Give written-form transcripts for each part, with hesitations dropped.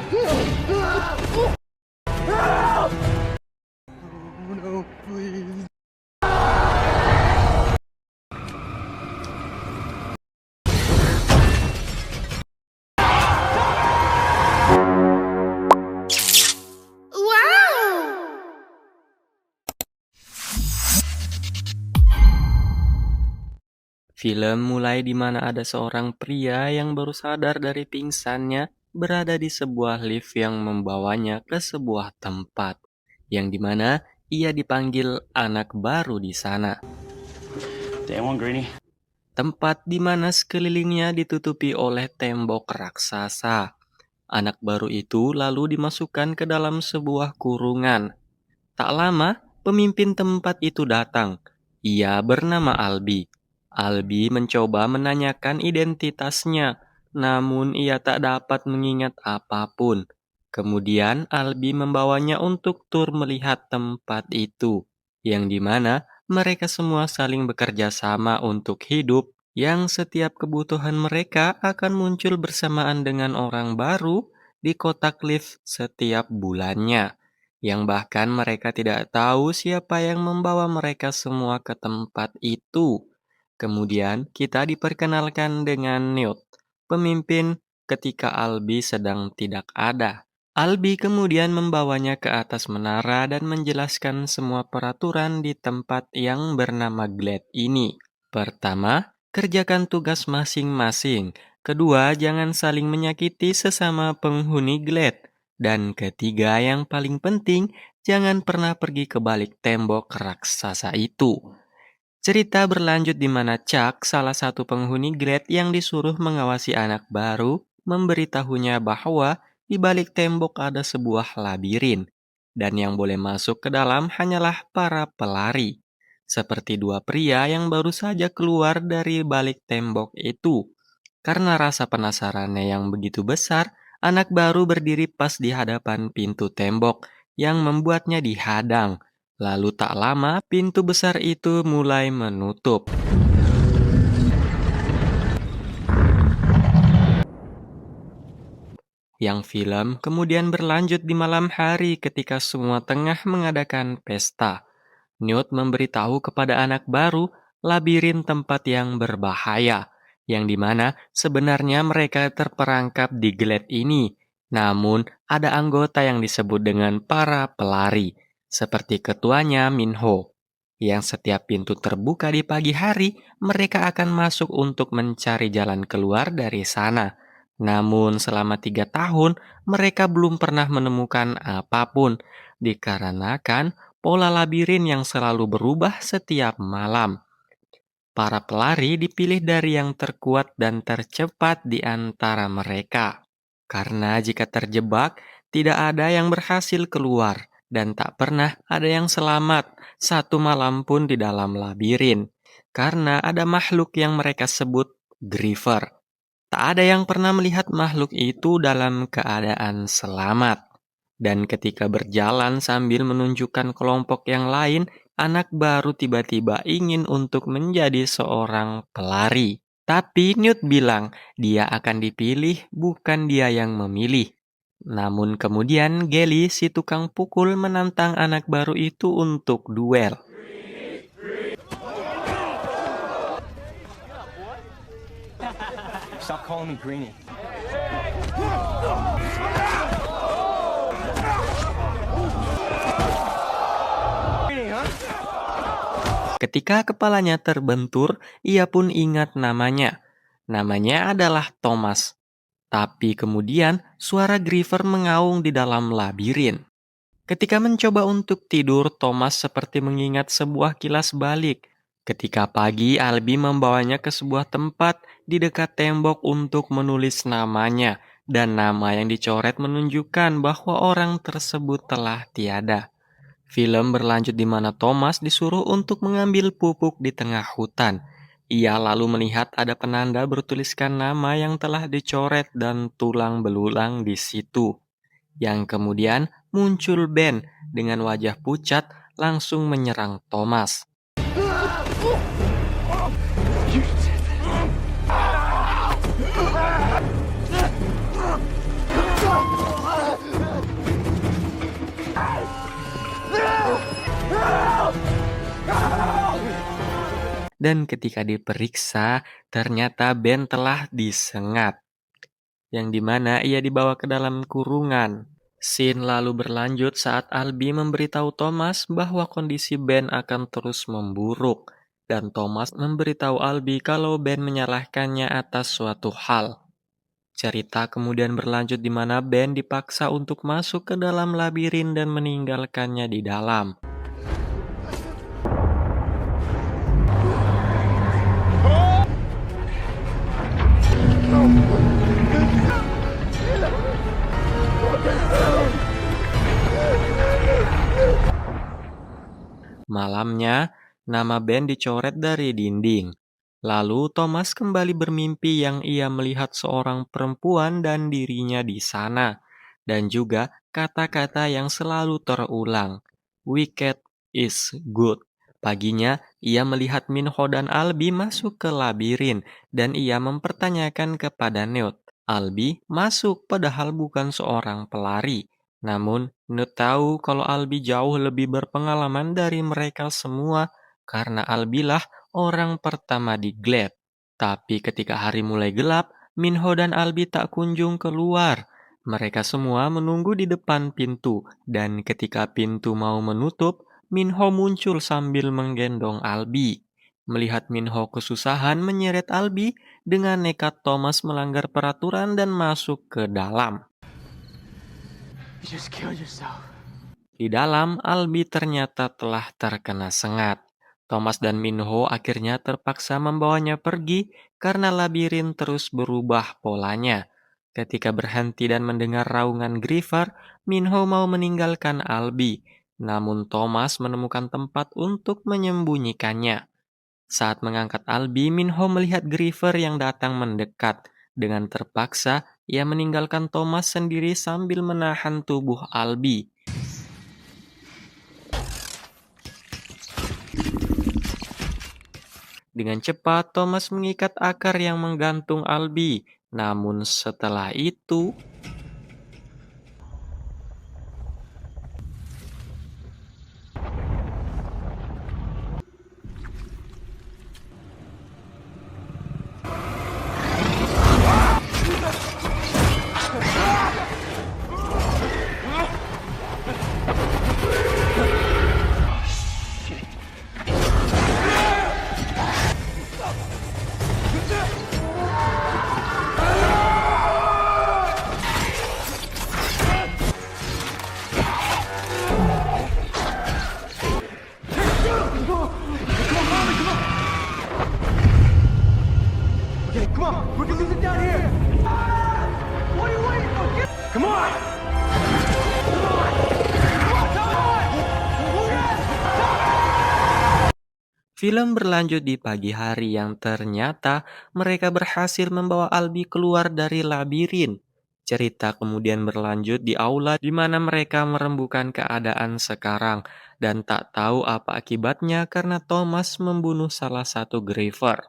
No, please. Film mulai di mana ada seorang pria yang baru sadar dari pingsannya berada di sebuah lift yang membawanya ke sebuah tempat, yang dimana ia dipanggil anak baru di sana. Day one, Greeny. Tempat di mana sekelilingnya ditutupi oleh tembok raksasa. Anak baru itu lalu dimasukkan ke dalam sebuah kurungan. Tak lama, pemimpin tempat itu datang. Ia bernama Albi. Albi mencoba menanyakan identitasnya, namun ia tak dapat mengingat apapun. Kemudian Albi membawanya untuk tur melihat tempat itu, yang dimana mereka semua saling bekerja sama untuk hidup, yang setiap kebutuhan mereka akan muncul bersamaan dengan orang baru di kotak lift setiap bulannya, yang bahkan mereka tidak tahu siapa yang membawa mereka semua ke tempat itu. Kemudian kita diperkenalkan dengan Newt, pemimpin ketika Albi sedang tidak ada. Albi kemudian membawanya ke atas menara dan menjelaskan semua peraturan di tempat yang bernama Glade ini. Pertama, kerjakan tugas masing-masing. Kedua, jangan saling menyakiti sesama penghuni Glade. Dan ketiga, yang paling penting, jangan pernah pergi ke balik tembok raksasa itu. Cerita berlanjut di mana Chuck, salah satu penghuni Glade yang disuruh mengawasi anak baru, memberitahunya bahwa di balik tembok ada sebuah labirin, dan yang boleh masuk ke dalam hanyalah para pelari. Seperti dua pria yang baru saja keluar dari balik tembok itu. Karena rasa penasarannya yang begitu besar, anak baru berdiri pas di hadapan pintu tembok yang membuatnya dihadang. Lalu tak lama, pintu besar itu mulai menutup. Yang film kemudian berlanjut di malam hari ketika semua tengah mengadakan pesta. Newt memberitahu kepada anak baru labirin tempat yang berbahaya, yang dimana sebenarnya mereka terperangkap di Glade ini. Namun, ada anggota yang disebut dengan para pelari, seperti ketuanya Minho, yang setiap pintu terbuka di pagi hari, mereka akan masuk untuk mencari jalan keluar dari sana. Namun selama 3 tahun, mereka belum pernah menemukan apapun, dikarenakan pola labirin yang selalu berubah setiap malam. Para pelari dipilih dari yang terkuat dan tercepat di antara mereka. Karena jika terjebak, tidak ada yang berhasil keluar dan tak pernah ada yang selamat satu malam pun di dalam labirin. Karena ada makhluk yang mereka sebut Griever. Tak ada yang pernah melihat makhluk itu dalam keadaan selamat. Dan ketika berjalan sambil menunjukkan kelompok yang lain, anak baru tiba-tiba ingin untuk menjadi seorang pelari. Tapi Newt bilang dia akan dipilih, bukan dia yang memilih. Namun kemudian Gelly, si tukang pukul, menantang anak baru itu untuk duel. Stop calling me Greeny. Ketika kepalanya terbentur, ia pun ingat namanya. Namanya adalah Thomas. Tapi kemudian suara Griever mengaung di dalam labirin. Ketika mencoba untuk tidur, Thomas seperti mengingat sebuah kilas balik. Ketika pagi, Albi membawanya ke sebuah tempat di dekat tembok untuk menulis namanya. Dan nama yang dicoret menunjukkan bahwa orang tersebut telah tiada. Film berlanjut di mana Thomas disuruh untuk mengambil pupuk di tengah hutan. Ia lalu melihat ada penanda bertuliskan nama yang telah dicoret dan tulang belulang di situ. Yang kemudian muncul Ben dengan wajah pucat langsung menyerang Thomas. Dan ketika diperiksa, ternyata Ben telah disengat, yang dimana ia dibawa ke dalam kurungan. Scene lalu berlanjut saat Albi memberitahu Thomas bahwa kondisi Ben akan terus memburuk. Dan Thomas memberitahu Albi kalau Ben menyalahkannya atas suatu hal. Cerita kemudian berlanjut di mana Ben dipaksa untuk masuk ke dalam labirin dan meninggalkannya di dalam. Malamnya, nama Ben dicoret dari dinding. Lalu Thomas kembali bermimpi yang ia melihat seorang perempuan dan dirinya di sana. Dan juga kata-kata yang selalu terulang. Wicked is good. Paginya, ia melihat Minho dan Albi masuk ke labirin dan ia mempertanyakan kepada Newt. Albi masuk padahal bukan seorang pelari. Namun, Newt tahu kalau Albi jauh lebih berpengalaman dari mereka semua karena Albilah orang pertama di Glade. Tapi ketika hari mulai gelap, Minho dan Albi tak kunjung keluar. Mereka semua menunggu di depan pintu, dan ketika pintu mau menutup, Minho muncul sambil menggendong Albi. Melihat Minho kesusahan menyeret Albi, dengan nekat Thomas melanggar peraturan dan masuk ke dalam. You just killed yourself. Di dalam, Albi ternyata telah terkena sengat. Thomas dan Minho akhirnya terpaksa membawanya pergi karena labirin terus berubah polanya. Ketika berhenti dan mendengar raungan Griefer, Minho mau meninggalkan Albi. Namun Thomas menemukan tempat untuk menyembunyikannya. Saat mengangkat Albi, Minho melihat Griefer yang datang mendekat. Dengan terpaksa, ia meninggalkan Thomas sendiri sambil menahan tubuh Albi. Dengan cepat, Thomas mengikat akar yang menggantung Albi. Namun setelah itu, Okay, come on. We can lose it down here. What are you waiting for? Come on. film berlanjut di pagi hari yang ternyata mereka berhasil membawa Albi keluar dari labirin. Cerita kemudian berlanjut di aula di mana mereka merembukan keadaan sekarang dan tak tahu apa akibatnya karena Thomas membunuh salah satu Griefer.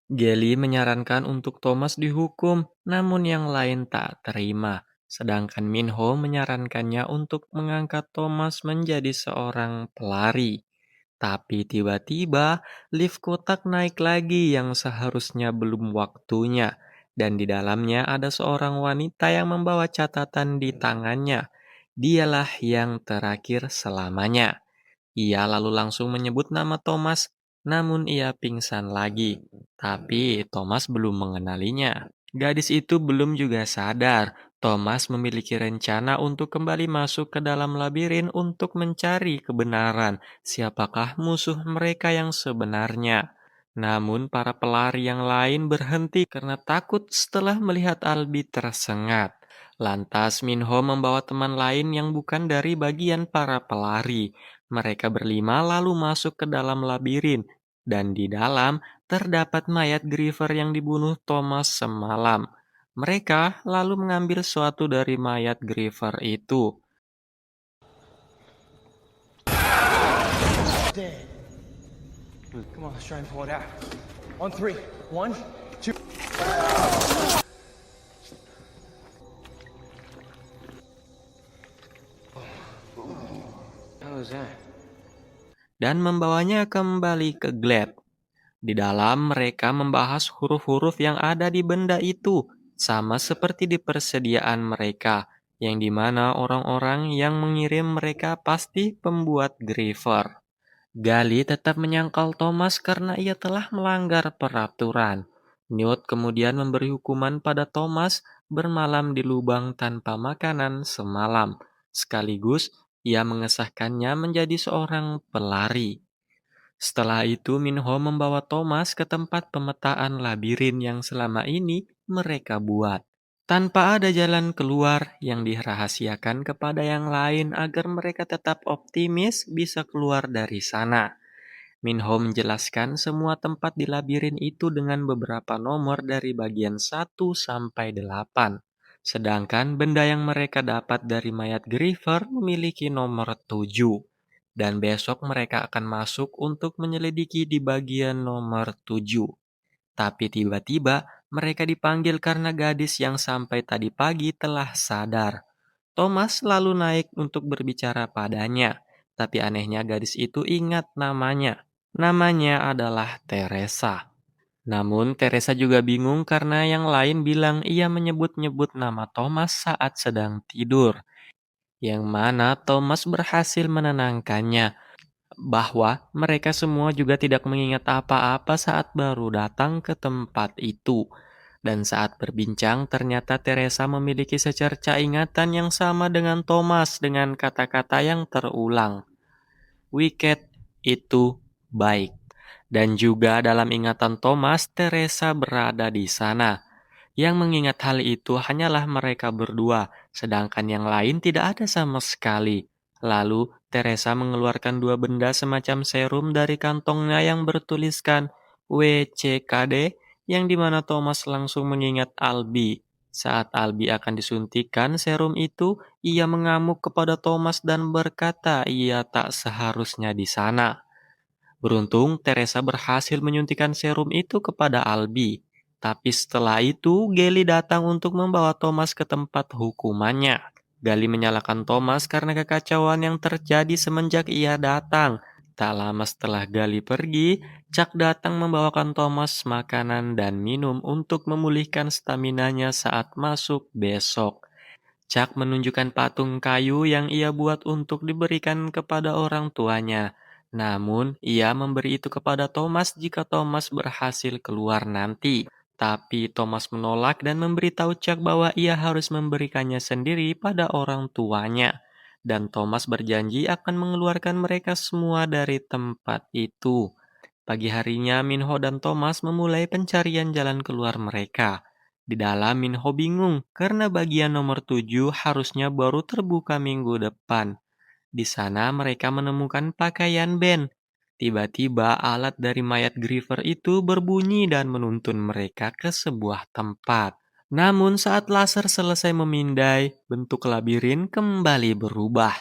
Gelly menyarankan untuk Thomas dihukum, namun yang lain tak terima. Sedangkan Minho menyarankannya untuk mengangkat Thomas menjadi seorang pelari. Tapi tiba-tiba lift kotak naik lagi yang seharusnya belum waktunya. Dan di dalamnya ada seorang wanita yang membawa catatan di tangannya. Dialah yang terakhir selamanya. Ia lalu langsung menyebut nama Thomas, namun ia pingsan lagi. Tapi Thomas belum mengenalinya. Gadis itu belum juga sadar. Thomas memiliki rencana untuk kembali masuk ke dalam labirin untuk mencari kebenaran. Siapakah musuh mereka yang sebenarnya? Namun para pelari yang lain berhenti karena takut setelah melihat Albi tersengat. Lantas Minho membawa teman lain yang bukan dari bagian para pelari. Mereka berlima lalu masuk ke dalam labirin. Dan di dalam terdapat mayat Griefer yang dibunuh Thomas semalam. Mereka lalu mengambil suatu dari mayat Griefer itu. Dead. Come on, let's try and pull it out. On three. 1, 2. How was that? Dan membawanya kembali ke Glade. Di dalam mereka membahas huruf-huruf yang ada di benda itu, sama seperti di persediaan mereka, yang dimana orang-orang yang mengirim mereka pasti pembuat Griever. Gali tetap menyangkal Thomas karena ia telah melanggar peraturan. Newt kemudian memberi hukuman pada Thomas bermalam di lubang tanpa makanan semalam. Sekaligus, ia mengesahkannya menjadi seorang pelari. Setelah itu, Minho membawa Thomas ke tempat pemetaan labirin yang selama ini mereka buat. Tanpa ada jalan keluar yang dirahasiakan kepada yang lain agar mereka tetap optimis bisa keluar dari sana. Minho menjelaskan semua tempat di labirin itu dengan beberapa nomor dari bagian 1 sampai 8. Sedangkan benda yang mereka dapat dari mayat Griever memiliki nomor 7. Dan besok mereka akan masuk untuk menyelidiki di bagian nomor 7. Tapi tiba-tiba mereka dipanggil karena gadis yang sampai tadi pagi telah sadar. Thomas lalu naik untuk berbicara padanya. Tapi anehnya gadis itu ingat namanya. Namanya adalah Teresa. Namun Teresa juga bingung karena yang lain bilang ia menyebut-nyebut nama Thomas saat sedang tidur. Yang mana Thomas berhasil menenangkannya bahwa mereka semua juga tidak mengingat apa-apa saat baru datang ke tempat itu. Dan saat berbincang, ternyata Teresa memiliki secerca ingatan yang sama dengan Thomas dengan kata-kata yang terulang. Wicked itu baik. Dan juga dalam ingatan Thomas, Teresa berada di sana. Yang mengingat hal itu hanyalah mereka berdua, sedangkan yang lain tidak ada sama sekali. Lalu, Teresa mengeluarkan dua benda semacam serum dari kantongnya yang bertuliskan WCKD, yang dimana Thomas langsung mengingat Albi. Saat Albi akan disuntikan serum itu, ia mengamuk kepada Thomas dan berkata ia tak seharusnya di sana. Beruntung, Teresa berhasil menyuntikkan serum itu kepada Albi. Tapi setelah itu, Gali datang untuk membawa Thomas ke tempat hukumannya. Gali menyalahkan Thomas karena kekacauan yang terjadi semenjak ia datang. Tak lama setelah Gali pergi, Chuck datang membawakan Thomas makanan dan minum untuk memulihkan staminanya saat masuk besok. Chuck menunjukkan patung kayu yang ia buat untuk diberikan kepada orang tuanya. Namun, ia memberi itu kepada Thomas jika Thomas berhasil keluar nanti. Tapi Thomas menolak dan memberitahu Chuck bahwa ia harus memberikannya sendiri pada orang tuanya. Dan Thomas berjanji akan mengeluarkan mereka semua dari tempat itu. Pagi harinya, Minho dan Thomas memulai pencarian jalan keluar mereka. Di dalam, Minho bingung karena bagian nomor 7 harusnya baru terbuka minggu depan. Di sana mereka menemukan pakaian band. Tiba-tiba alat dari mayat Griever itu berbunyi dan menuntun mereka ke sebuah tempat. Namun saat laser selesai memindai, bentuk labirin kembali berubah.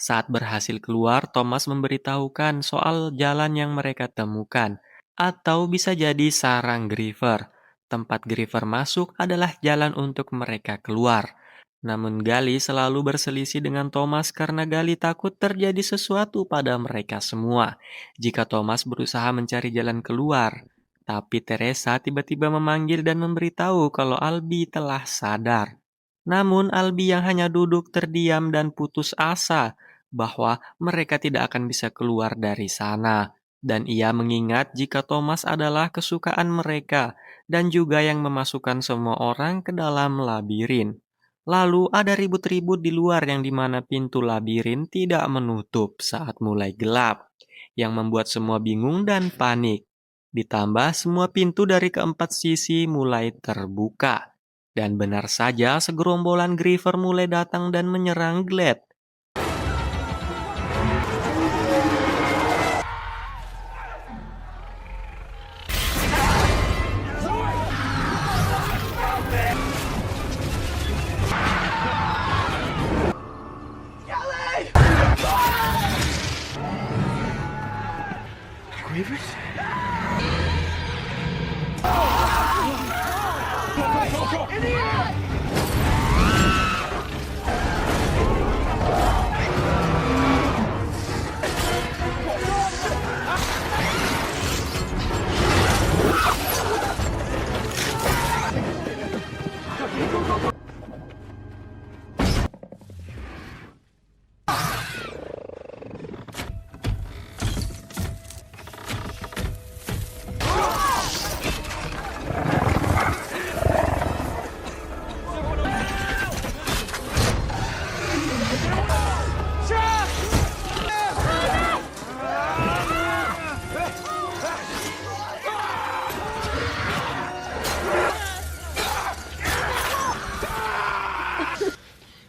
Saat berhasil keluar, Thomas memberitahukan soal jalan yang mereka temukan. Atau bisa jadi sarang Griever. Tempat Griever masuk adalah jalan untuk mereka keluar. Namun Gali selalu berselisih dengan Thomas karena Gali takut terjadi sesuatu pada mereka semua jika Thomas berusaha mencari jalan keluar. Tapi Teresa tiba-tiba memanggil dan memberitahu kalau Albi telah sadar. Namun Albi yang hanya duduk terdiam dan putus asa bahwa mereka tidak akan bisa keluar dari sana. Dan ia mengingat jika Thomas adalah kesukaan mereka dan juga yang memasukkan semua orang ke dalam labirin. Lalu ada ribut-ribut di luar yang dimana pintu labirin tidak menutup saat mulai gelap, yang membuat semua bingung dan panik. Ditambah semua pintu dari keempat sisi mulai terbuka. Dan benar saja, segerombolan Griever mulai datang dan menyerang Glad. Grievous?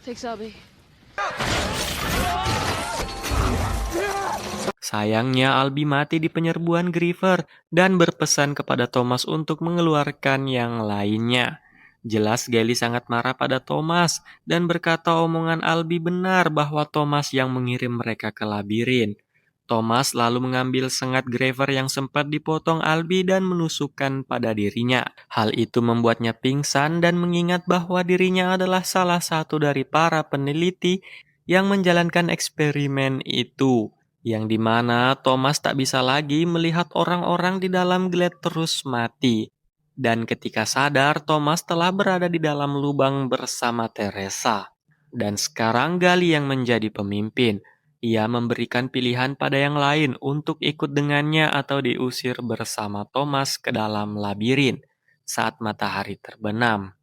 Thanks, Abby. Sayangnya Albi mati di penyerbuan Griever dan berpesan kepada Thomas untuk mengeluarkan yang lainnya. Jelas Gally sangat marah pada Thomas dan berkata omongan Albi benar bahwa Thomas yang mengirim mereka ke labirin. Thomas lalu mengambil sengat Griever yang sempat dipotong Albi dan menusukkan pada dirinya. Hal itu membuatnya pingsan dan mengingat bahwa dirinya adalah salah satu dari para peneliti yang menjalankan eksperimen itu, yang dimana Thomas tak bisa lagi melihat orang-orang di dalam Glad terus mati. Dan ketika sadar, Thomas telah berada di dalam lubang bersama Teresa. Dan sekarang Gally yang menjadi pemimpin. Ia memberikan pilihan pada yang lain untuk ikut dengannya atau diusir bersama Thomas ke dalam labirin saat matahari terbenam.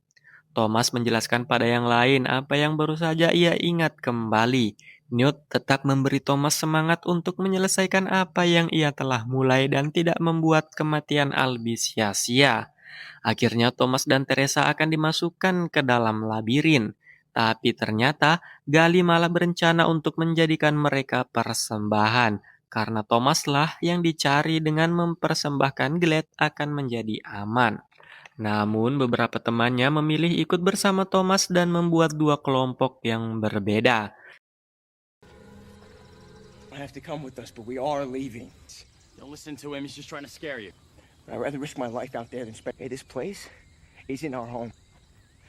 Thomas menjelaskan pada yang lain apa yang baru saja ia ingat kembali. Newt tetap memberi Thomas semangat untuk menyelesaikan apa yang ia telah mulai dan tidak membuat kematian Albi sia-sia. Akhirnya Thomas dan Teresa akan dimasukkan ke dalam labirin. Tapi ternyata Gally malah berencana untuk menjadikan mereka persembahan. Karena Thomaslah yang dicari dengan mempersembahkan Glad akan menjadi aman. Namun beberapa temannya memilih ikut bersama Thomas dan membuat dua kelompok yang berbeda. I have to come with us, but we are leaving. Don't listen to him. He's just trying to scare you. I'd rather risk my life out there than spend. Hey, this place isn't our home.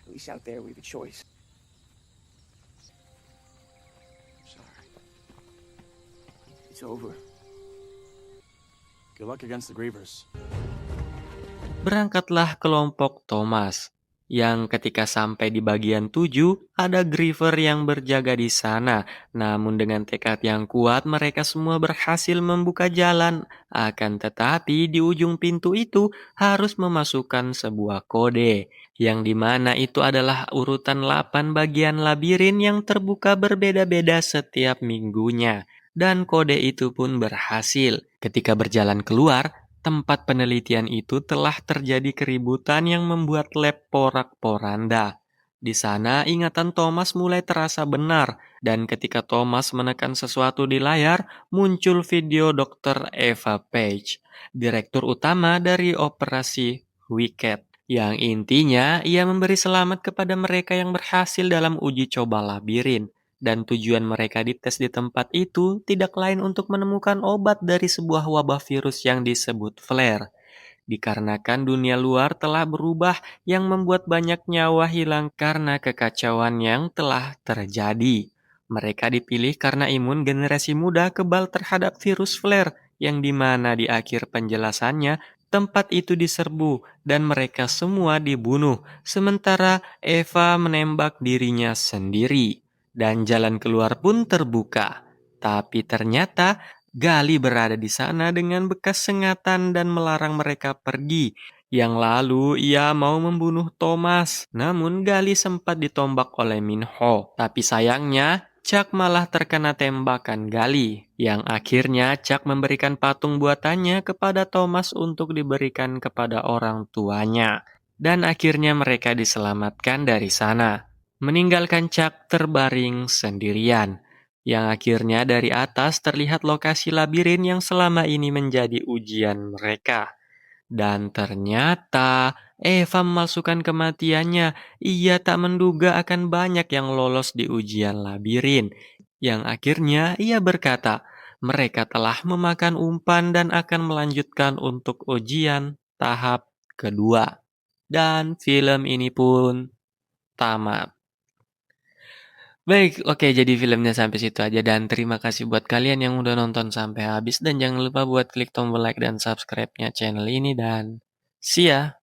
At least out there we have a choice. Sorry. It's over. Good luck against the Grievers. Berangkatlah kelompok Thomas, yang ketika sampai di bagian 7, ada Griever yang berjaga di sana. Namun dengan tekad yang kuat, mereka semua berhasil membuka jalan. Akan tetapi di ujung pintu itu harus memasukkan sebuah kode, yang dimana itu adalah urutan 8 bagian labirin yang terbuka berbeda-beda setiap minggunya. Dan kode itu pun berhasil. Ketika berjalan keluar, tempat penelitian itu telah terjadi keributan yang membuat lab porak-poranda. Di sana ingatan Thomas mulai terasa benar, dan ketika Thomas menekan sesuatu di layar, muncul video Dr. Eva Page, direktur utama dari operasi Wicked, yang intinya ia memberi selamat kepada mereka yang berhasil dalam uji coba labirin. Dan tujuan mereka dites di tempat itu tidak lain untuk menemukan obat dari sebuah wabah virus yang disebut flare. Dikarenakan dunia luar telah berubah yang membuat banyak nyawa hilang karena kekacauan yang telah terjadi. Mereka dipilih karena imun generasi muda kebal terhadap virus flare, yang dimana di akhir penjelasannya tempat itu diserbu dan mereka semua dibunuh, sementara Eva menembak dirinya sendiri. Dan jalan keluar pun terbuka. Tapi ternyata Gally berada di sana dengan bekas sengatan dan melarang mereka pergi. Yang lalu ia mau membunuh Thomas. Namun Gally sempat ditombak oleh Minho. Tapi sayangnya Chuck malah terkena tembakan Gally. Yang akhirnya Chuck memberikan patung buatannya kepada Thomas untuk diberikan kepada orang tuanya. Dan akhirnya mereka diselamatkan dari sana, meninggalkan Chuck terbaring sendirian. Yang akhirnya dari atas terlihat lokasi labirin yang selama ini menjadi ujian mereka. Dan ternyata Eva memalsukan kematiannya. Ia tak menduga akan banyak yang lolos di ujian labirin. Yang akhirnya ia berkata, mereka telah memakan umpan dan akan melanjutkan untuk ujian tahap kedua. Dan film ini pun tamat. Baik, oke, jadi filmnya sampai situ aja dan terima kasih buat kalian yang udah nonton sampai habis dan jangan lupa buat klik tombol like dan subscribe-nya channel ini dan see ya.